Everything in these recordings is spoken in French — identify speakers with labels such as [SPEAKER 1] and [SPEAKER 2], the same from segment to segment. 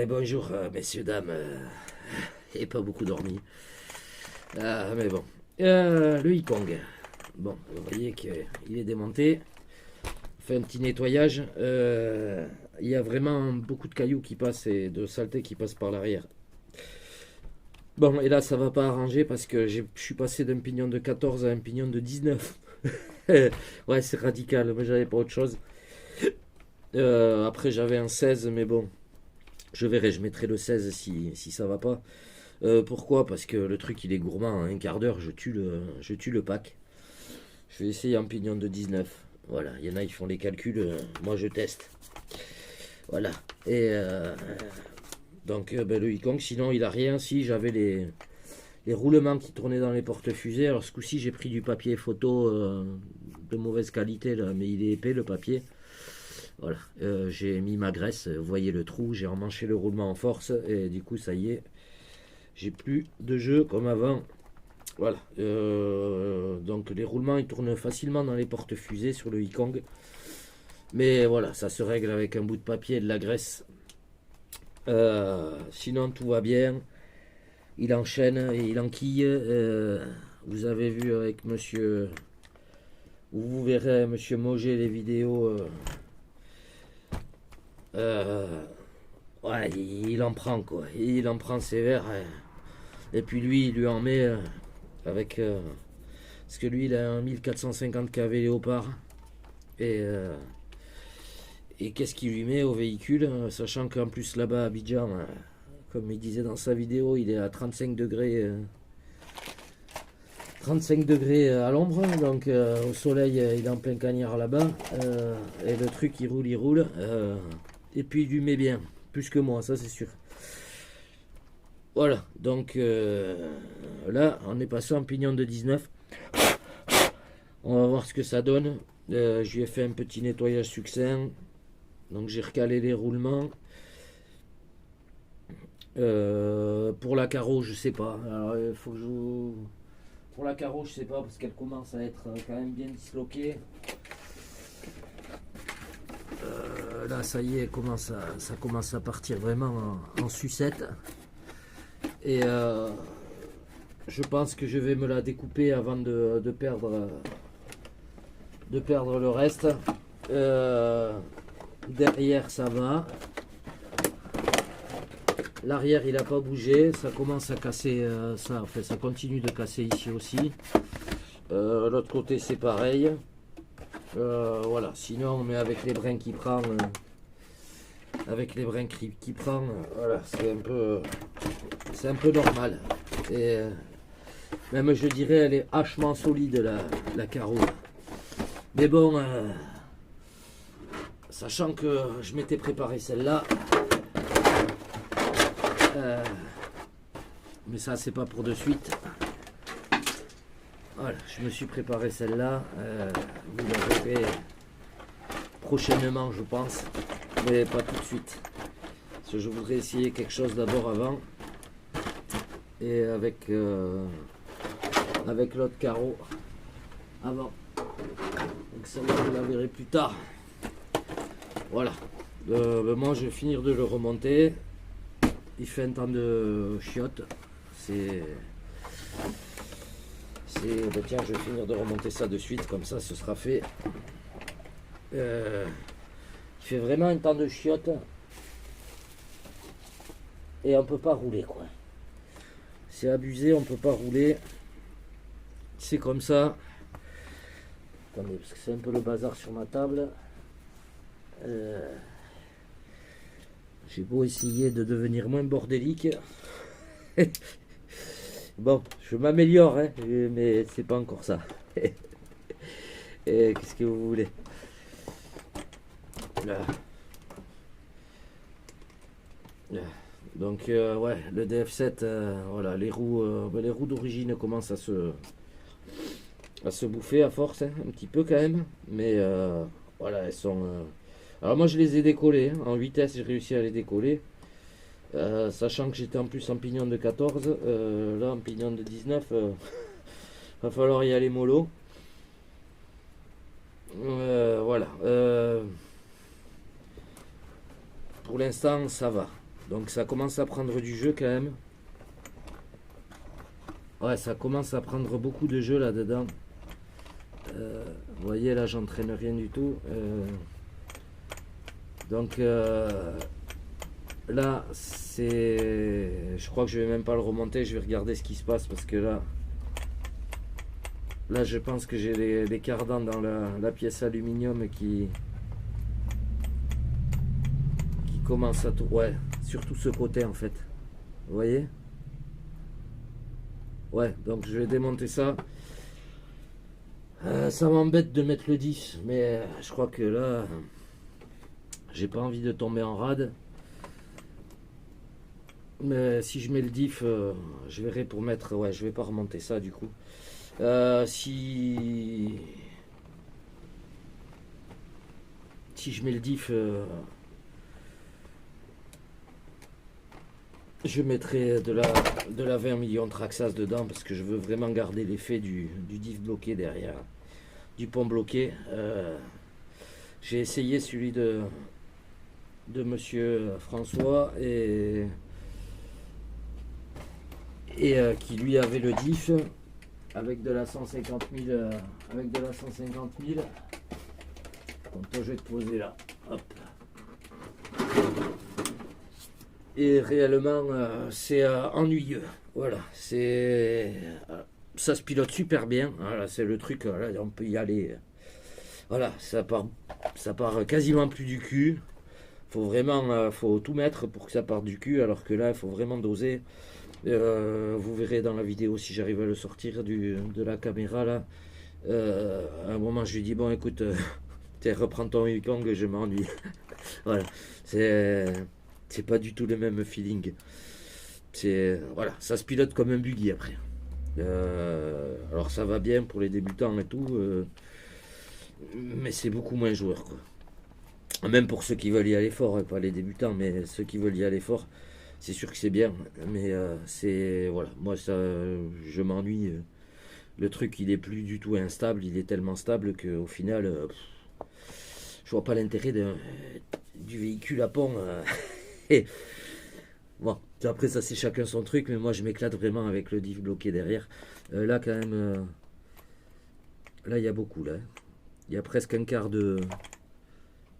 [SPEAKER 1] Bonjour, messieurs, dames. J'ai pas beaucoup dormi. Mais bon. Le Yikong. Bon, vous voyez qu'il est démonté. On fait un petit nettoyage. Il y a vraiment beaucoup de cailloux qui passent et de saleté qui passent par l'arrière. Bon, et là, ça va pas arranger parce que je suis passé d'un pignon de 14 à un pignon de 19. Ouais, c'est radical, mais j'avais pas autre chose. Après, j'avais un 16, mais bon. Je verrai, je mettrai le 16 si ça va pas. Pourquoi? Parce que le truc il est gourmand, un quart d'heure je tue le pack. Je vais essayer un pignon de 19. Voilà, il y en a ils font les calculs, moi je teste. Voilà. Et donc le Yikong, sinon il a rien. Si j'avais les roulements qui tournaient dans les porte-fusées. Alors ce coup-ci j'ai pris du papier photo de mauvaise qualité là, mais il est épais le papier. Voilà, j'ai mis ma graisse, vous voyez le trou, j'ai emmanché le roulement en force et du coup ça y est, j'ai plus de jeu comme avant. Voilà, donc les roulements ils tournent facilement dans les porte-fusées sur le Yikong, mais voilà, ça se règle avec un bout de papier et de la graisse. Sinon tout va bien, il enchaîne et il enquille. Vous avez vu avec monsieur, vous verrez monsieur Moget les vidéos. Ouais, il en prend quoi. Il en prend sévère. Et puis lui, il lui en met avec. Parce que lui, il a un 1450 kV Léopard. Et, et qu'est-ce qu'il lui met au véhicule? Sachant qu'en plus là-bas à Abidjan, comme il disait dans sa vidéo, il est à 35 degrés. 35 degrés à l'ombre, donc au soleil, il est en plein cagnard là-bas. Et le truc, il roule. Et puis il lui met bien, plus que moi, ça c'est sûr. Voilà, donc là, on est passé en pignon de 19. On va voir ce que ça donne. Je lui ai fait un petit nettoyage succinct. Donc j'ai recalé les roulements. Pour la carreau, je sais pas. Alors il faut que je... Pour la carreau, je sais pas, parce qu'elle commence à être quand même bien disloquée. Là, ça y est, ça commence à partir vraiment en sucette. Et je pense que je vais me la découper avant de perdre le reste. Derrière, ça va. L'arrière, il n'a pas bougé. Ça commence à casser. Ça continue de casser ici aussi. L'autre côté, c'est pareil. Voilà, sinon mais avec les brins qui prend voilà, c'est un peu normal. Et même je dirais elle est hachement solide la carreau. Mais bon, sachant que je m'étais préparé celle-là, mais ça c'est pas pour de suite. Voilà, je me suis préparé celle-là. Vous la verrez prochainement, je pense. Mais pas tout de suite. Parce que je voudrais essayer quelque chose d'abord avant. Et avec l'autre carreau avant. Donc celle-là, vous la verrez plus tard. Voilà. Moi, je vais finir de le remonter. Il fait un temps de chiotte. Tiens, je vais finir de remonter ça de suite, comme ça ce sera fait. Il fait vraiment un temps de chiotte. Et on peut pas rouler quoi. C'est abusé, on peut pas rouler. C'est comme ça. Attendez, parce que c'est un peu le bazar sur ma table. J'ai beau essayer de devenir moins bordélique. Bon, je m'améliore, hein, mais c'est pas encore ça. Et qu'est-ce que vous voulez? Là. Là. Donc, ouais, le DF7, voilà, les roues d'origine commencent à se bouffer à force, hein, un petit peu quand même. Mais voilà, elles sont. Alors, moi, je les ai décollées. Hein, en vitesse, j'ai réussi à les décoller. Sachant que j'étais en plus en pignon de 14, là en pignon de 19, va falloir y aller mollo. Voilà. Pour l'instant, ça va. Donc ça commence à prendre du jeu quand même. Ouais, ça commence à prendre beaucoup de jeu là-dedans. Vous voyez, là, j'entraîne rien du tout. Donc là, c'est... Je crois que je vais même pas le remonter. Je vais regarder ce qui se passe parce que là, je pense que j'ai les cardans dans la pièce aluminium qui commence à tout... Ouais, surtout ce côté en fait. Vous voyez? Ouais, donc je vais démonter ça. Ça m'embête de mettre le 10, mais je crois que là, j'ai pas envie de tomber en rade. Mais si je mets le diff, je verrai pour mettre... Ouais, je vais pas remonter ça du coup. Si je mets le diff, je mettrai de la 20 millions Traxxas dedans parce que je veux vraiment garder l'effet du diff bloqué derrière, du pont bloqué. J'ai essayé celui de Monsieur François et qui lui avait le diff avec de la 150 000 avec de la 150 000. Donc je vais te poser là, hop. Et réellement c'est ennuyeux, voilà, c'est ça se pilote super bien, voilà, c'est le truc, là, on peut y aller, voilà, ça part quasiment plus du cul. Faut vraiment faut tout mettre pour que ça parte du cul, alors que là il faut vraiment doser. Vous verrez dans la vidéo si j'arrive à le sortir de la caméra là. À un moment je lui dis bon écoute, reprends ton Yukong, je m'ennuie. Voilà, c'est pas du tout le même feeling. Voilà, ça se pilote comme un buggy après. Alors ça va bien pour les débutants et tout, mais c'est beaucoup moins joueur quoi. Même pour ceux qui veulent y aller fort, pas les débutants, mais ceux qui veulent y aller fort, c'est sûr que c'est bien. Mais c'est voilà, moi ça, je m'ennuie. Le truc il est plus du tout instable, il est tellement stable qu'au final, je vois pas l'intérêt du véhicule à pont. Et bon, après ça c'est chacun son truc, mais moi je m'éclate vraiment avec le diff bloqué derrière. Là quand même, là il y a beaucoup là. Il y a presque un quart de,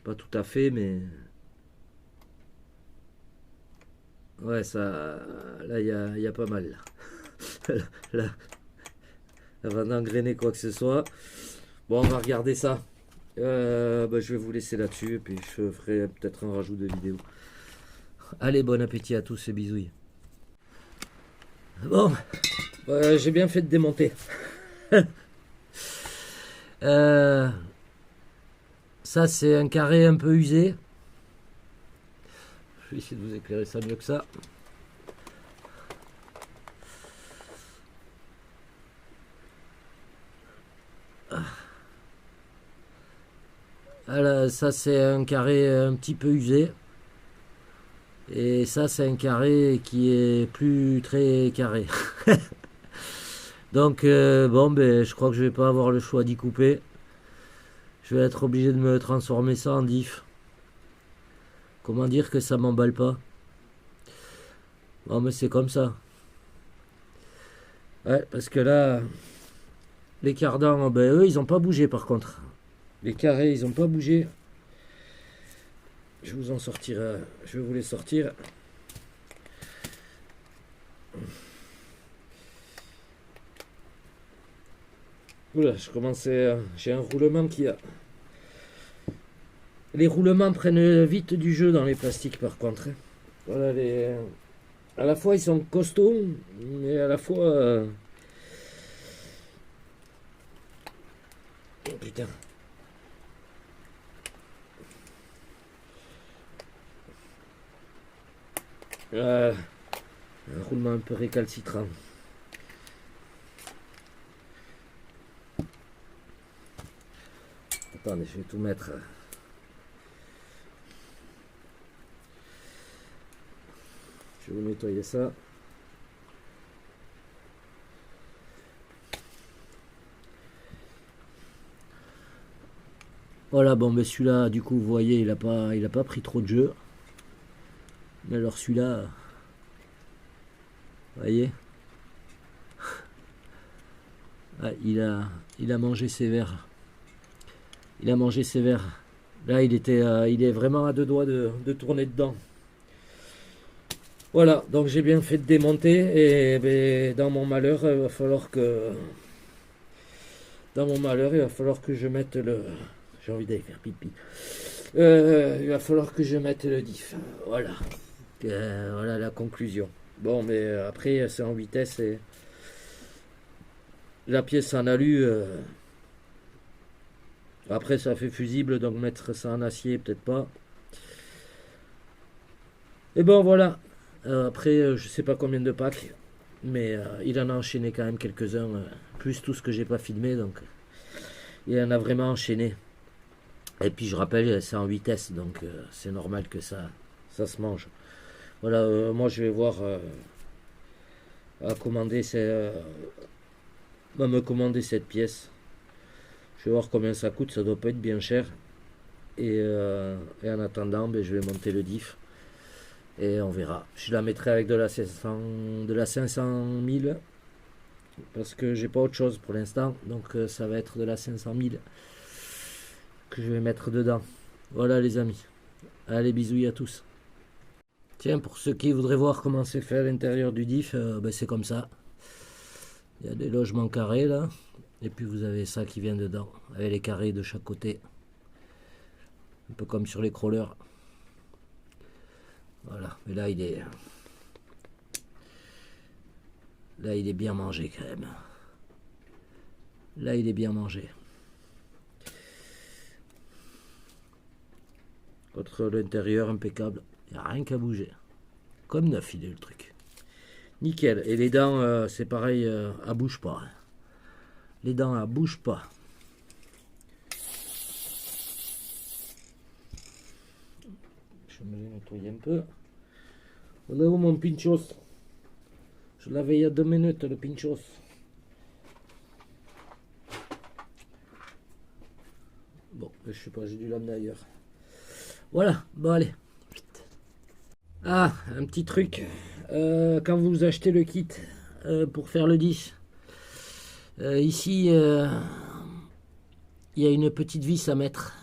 [SPEAKER 1] pas tout à fait, mais ouais ça, là il y a pas mal là. Là, avant d'engrainer quoi que ce soit. Bon, on va regarder ça. Je vais vous laisser là-dessus et puis je ferai peut-être un rajout de vidéo. Allez, bon appétit à tous et bisouilles. Bon, j'ai bien fait de démonter. Ça, c'est un carré un peu usé. Je vais essayer de vous éclairer ça mieux que ça. Alors, ça, c'est un carré un petit peu usé. Et ça, c'est un carré qui est plus très carré. Donc, bon, je crois que je vais pas avoir le choix d'y couper. Je vais être obligé de me transformer ça en diff. Comment dire que ça m'emballe pas? Bon, mais c'est comme ça. Ouais, parce que là, les cardans, eux, ils ont pas bougé par contre. Les carrés, ils ont pas bougé. Je vais vous en sortir, je vais vous les sortir. Oula, je commençais, j'ai un roulement qui a... Les roulements prennent vite du jeu dans les plastiques par contre. Voilà, à la fois ils sont costauds, mais à la fois... Oh putain. Un roulement un peu récalcitrant. Attendez, je vais tout mettre. Je vais vous nettoyer ça. Voilà, bon, mais celui-là, du coup, vous voyez, il a pas pris trop de jeu. Mais alors celui-là, vous voyez, ah, il a mangé sévère. Il a mangé sévère. Là, il est vraiment à deux doigts de tourner dedans. Voilà, donc j'ai bien fait de démonter et ben, dans mon malheur, il va falloir que je mette le. J'ai envie d'aller faire pipi. Il va falloir que je mette le diff. Voilà. Voilà la conclusion. Bon, mais après, c'est en vitesse et la pièce en alu. Après, ça fait fusible, donc mettre ça en acier, peut-être pas. Et bon, voilà. Après, je sais pas combien de packs, mais il en a enchaîné quand même quelques-uns, plus tout ce que j'ai pas filmé, donc il en a vraiment enchaîné. Et puis je rappelle, c'est en vitesse, donc c'est normal que ça se mange. Voilà, moi je vais voir à me commander cette pièce. Je vais voir combien ça coûte, ça doit pas être bien cher. Et en attendant, ben, je vais monter le diff. Et on verra. Je la mettrai avec de la 500 000. Parce que j'ai pas autre chose pour l'instant. Donc ça va être de la 500 000 que je vais mettre dedans. Voilà les amis. Allez, bisous à tous. Tiens, pour ceux qui voudraient voir comment c'est fait à l'intérieur du diff, ben, c'est comme ça. Il y a des logements carrés là. Et puis vous avez ça qui vient dedans. Avec les carrés de chaque côté. Un peu comme sur les crawlers. Voilà. Mais là, il est bien mangé quand même. Là, il est bien mangé. Contre l'intérieur, impeccable. Il n'y a rien qu'à bouger. Comme neuf, il est le truc. Nickel. Et les dents, c'est pareil, à bouge pas. Les dents, à bouge pas. Je vais me les nettoyer un peu. On est où mon pinchos? Je l'avais il y a 2 minutes, le pinchos. Bon, je sais pas, j'ai dû l'amener ailleurs. Voilà, bon allez. Ah, un petit truc. Quand vous achetez le kit pour faire le 10, ici, il y a une petite vis à mettre.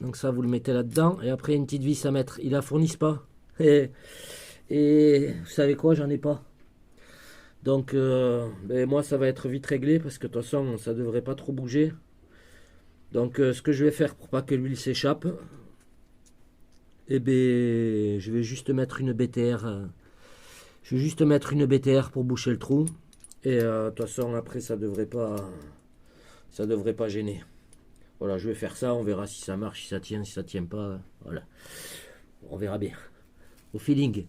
[SPEAKER 1] Donc ça, vous le mettez là-dedans. Et après, une petite vis à mettre. Ils la fournissent pas. Et vous savez quoi, j'en ai pas. Donc, ben, moi, ça va être vite réglé parce que de toute façon, ça devrait pas trop bouger. Donc, ce que je vais faire pour pas que l'huile s'échappe, eh ben, je vais juste mettre une BTR. Je vais juste mettre une BTR pour boucher le trou. Et de toute façon, après, ça devrait pas gêner. Voilà, je vais faire ça. On verra si ça marche, si ça tient, si ça tient pas. Voilà, on verra bien. Au feeling.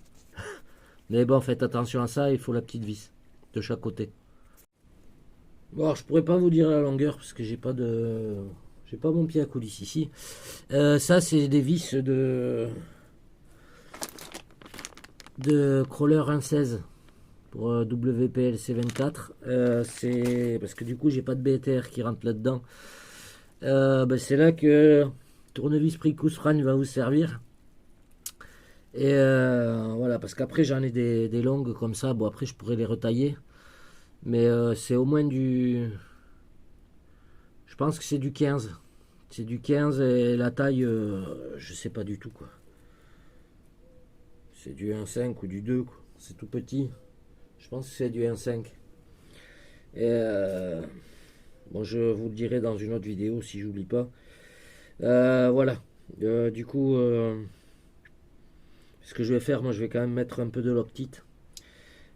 [SPEAKER 1] Mais bon, faites attention à ça. Il faut la petite vis de chaque côté. Bon, alors, je pourrais pas vous dire la longueur parce que j'ai pas mon pied à coulisse ici. Ça, c'est des vis de crawler 1.16 pour WPLC 24. C'est parce que du coup, j'ai pas de BTR qui rentre là-dedans. Ben, c'est là que tournevis Pricus-Fran va vous servir. Et voilà, parce qu'après, j'en ai des longues comme ça. Bon, après, je pourrais les retailler. Mais c'est au moins du... Je pense que c'est du 15. C'est du 15 et la taille, je sais pas du tout quoi. C'est du 1.5 ou du 2 quoi. C'est tout petit. Je pense que c'est du 1.5. Et bon, je vous le dirai dans une autre vidéo si j'oublie pas. Voilà. Du coup, ce que je vais faire, moi je vais quand même mettre un peu de Loctite.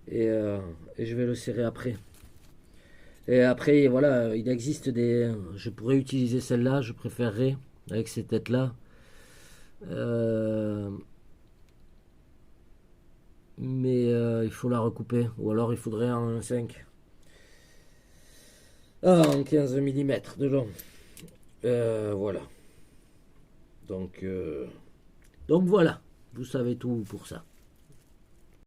[SPEAKER 1] Et je vais le serrer après. Et après, voilà, il existe des... Je pourrais utiliser celle-là, je préférerais, avec ces têtes-là. Mais il faut la recouper. Ou alors il faudrait un 5. Ah, en 15 mm de long. Voilà. Donc voilà, vous savez tout pour ça.